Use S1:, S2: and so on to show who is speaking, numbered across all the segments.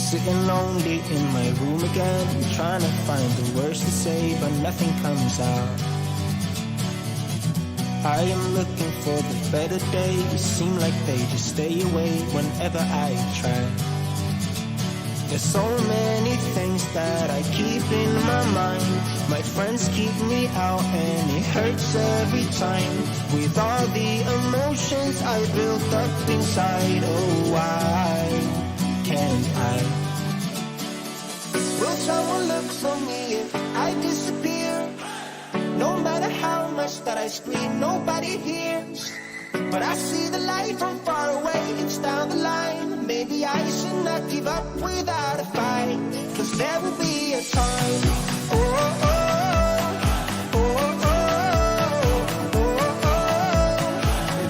S1: Sitting lonely in my room again, trying to find the words to say, but nothing comes out. I am looking for the better days, seem like they just stay away whenever I try. There's so many things that I keep in my mind. My friends keep me out and it hurts every time. With all the emotions I built up inside, oh why can't I? Will someone look for me if I disappear? No matter how much that I scream, nobody hears. But I see the light from far away, it's down the line. Maybe I should not give up without a fight, 'cause there will be a time. Oh, oh, oh, oh, oh, oh, oh, oh.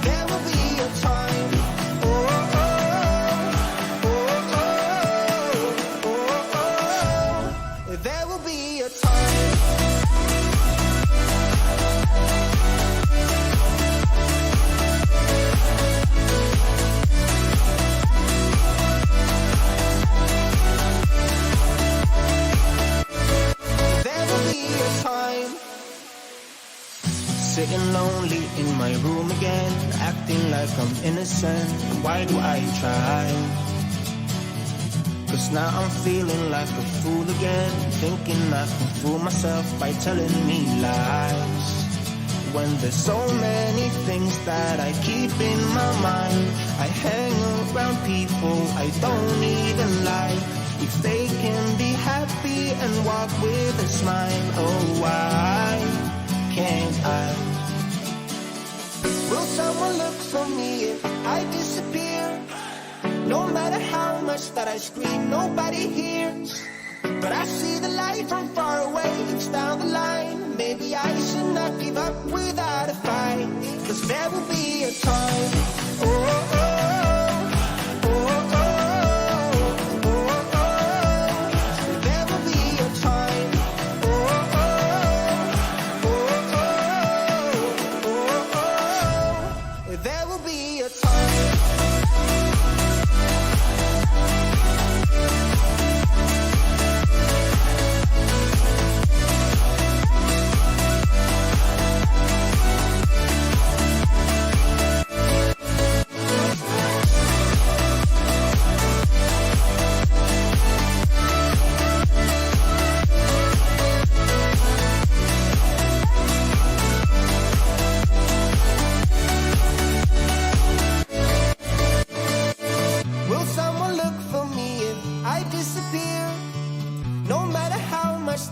S1: There will be a time. Oh, oh, oh, oh, oh, oh, oh. There will be a time. Sitting lonely in my room again, acting like I'm innocent. Why do I try? 'Cause now I'm feeling like a fool again, thinking I can fool myself by telling me lies. When there's so many things that I keep in my mind, I hang around people I don't even like. If they can be happy and walk with a smile, oh why can't I? Will someone look for me if I disappear? No matter how much that I scream, nobody hears. But I see the light from far away, it's down the line. Maybe I should not give up without a fight, 'cause there will be a time. Oh, oh, oh, oh, oh, oh, oh, oh. There will be a time. Oh, oh, oh, oh, oh, oh, oh. There will be a time.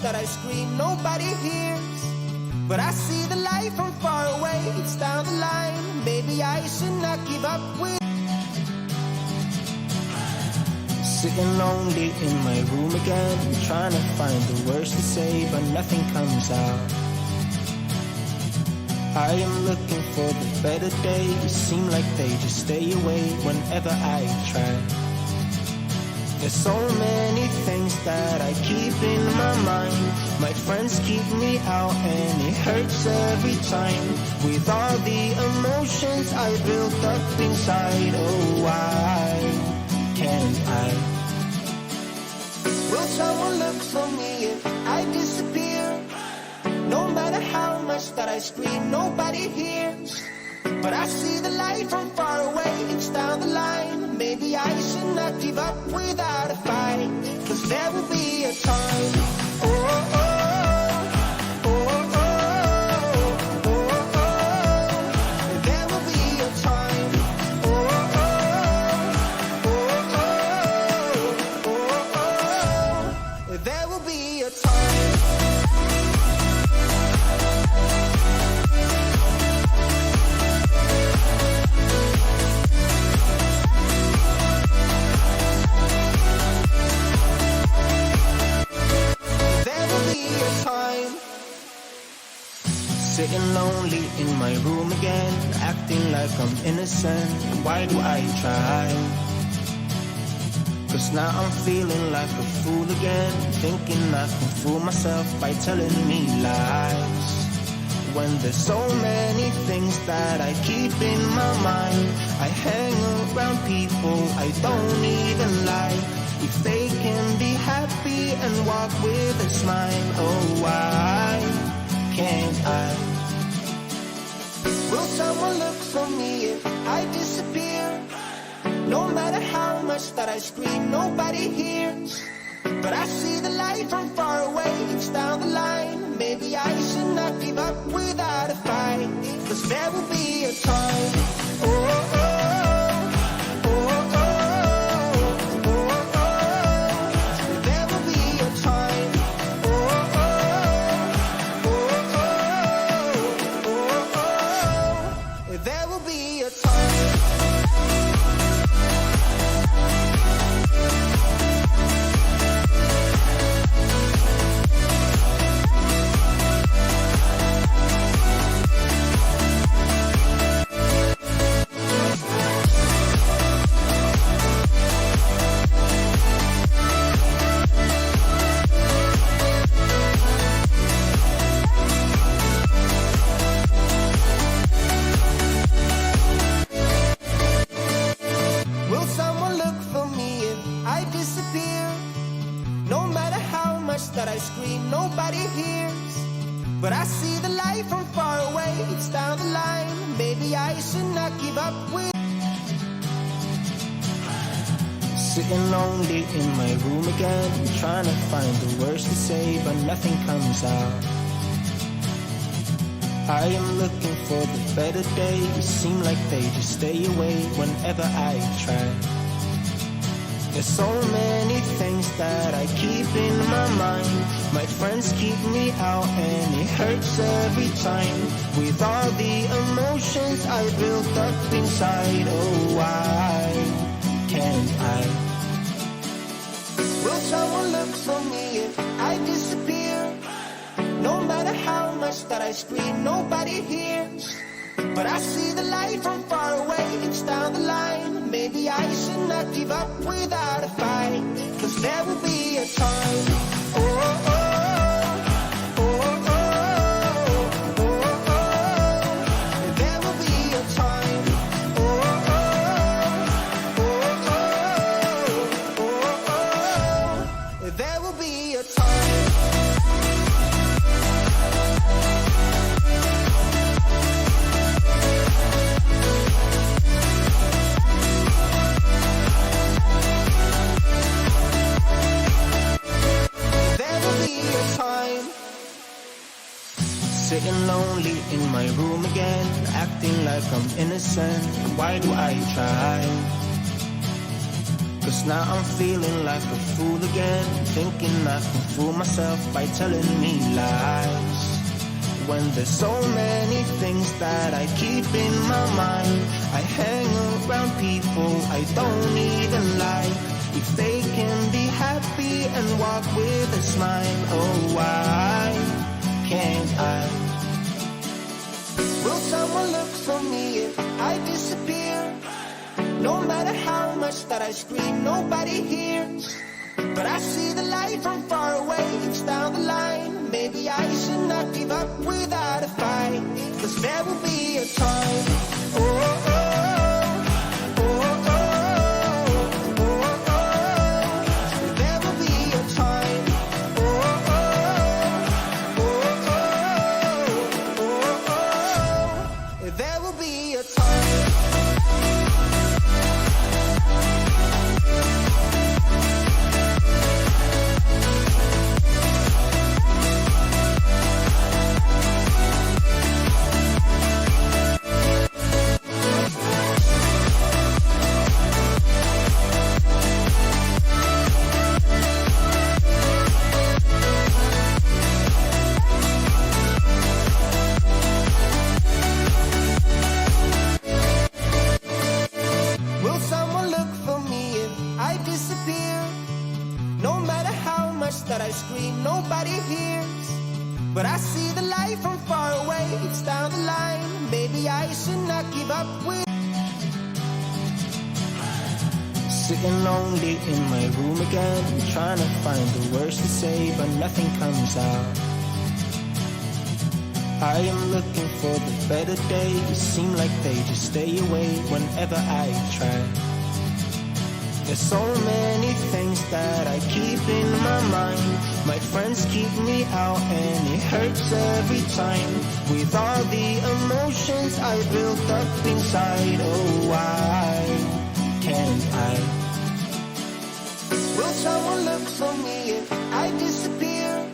S1: That I scream, nobody hears. But I see the light from far away, it's down the line. Maybe I should not give up with. Sitting lonely in my room again, trying to find the words to say, but nothing comes out. I am looking for the better days, seem like they just stay away whenever I try. There's so many things that I keep in my mind. My friends keep me out and it hurts every time. With all the emotions I built up inside, oh why can't I? Will someone look for me if I disappear? No matter how much that I scream, nobody hears. But I see the light from far away, it's down the line. Maybe I should not give up without a fight, 'cause there will be a time. Oh, oh, oh, oh, oh, oh, oh. There will be a time. Oh, oh, oh, oh, oh, oh. There will be a time. Sitting lonely in my room again, acting like I'm innocent. Why do I try? 'Cause now I'm feeling like a fool again, thinking I can fool myself by telling me lies. When there's so many things that I keep in my mind, I hang around people I don't even like. If they can be happy and walk with a smile, oh why can't I? Will someone look for me if I disappear? No matter how much that I scream, nobody hears. But I see the light from far away, it's down the line. Maybe I should not give up without a fight, 'cause there will be a time. Oh, oh, oh, oh, oh, oh, oh, oh. There will be a time. Oh, oh, oh, oh, oh, oh, oh. There will be a time. That I scream, nobody hears. But I see the light from far away, it's down the line. Maybe I should not give up with. Sitting lonely in my room again, trying to find the words to say, but nothing comes out. I am looking for the better days, seem like they just stay away whenever I try. There's so many things that I keep in my mind. My friends keep me out and it hurts every time. With all the emotions I built up inside, oh why can't I? Will someone look for me if I disappear? No matter how much that I scream, nobody hears. But I see the light from far away, it's down the line. Maybe I should not give up without a fight, 'cause there will be a time. Oh, oh, oh, oh, oh, oh, oh. There will be a time. Oh, oh, oh, oh, oh, oh. There will be a time. Sitting lonely in my room again, acting like I'm innocent. Why do I try? 'Cause now I'm feeling like a fool again, thinking I can fool myself by telling me lies. When there's so many things that I keep in my mind, I hang around people I don't even like. If they can be happy and walk with a smile, oh why can't I? Will someone look for me if I disappear? No matter how much that I scream, nobody hears. But I see the light from far away, it's down the line. Maybe I should not give up without a fight, 'cause there will be a time. Oh, oh, oh, oh, oh, oh, oh. There will be a time. Oh, oh, oh, oh, oh, oh. There will be a time. That I scream, nobody hears. But I see the light from far away, it's down the line. Maybe I should not give up with. Sitting lonely in my room again, trying to find the words to say, but nothing comes out. I am looking for the better days, seem like they just stay away whenever I try. There's so many things that I keep in my mind. My friends keep me out and it hurts every time. With all the emotions I built up inside, oh why can't I? Will someone look for me if I disappear?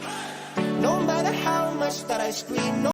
S1: No matter how much that I scream, no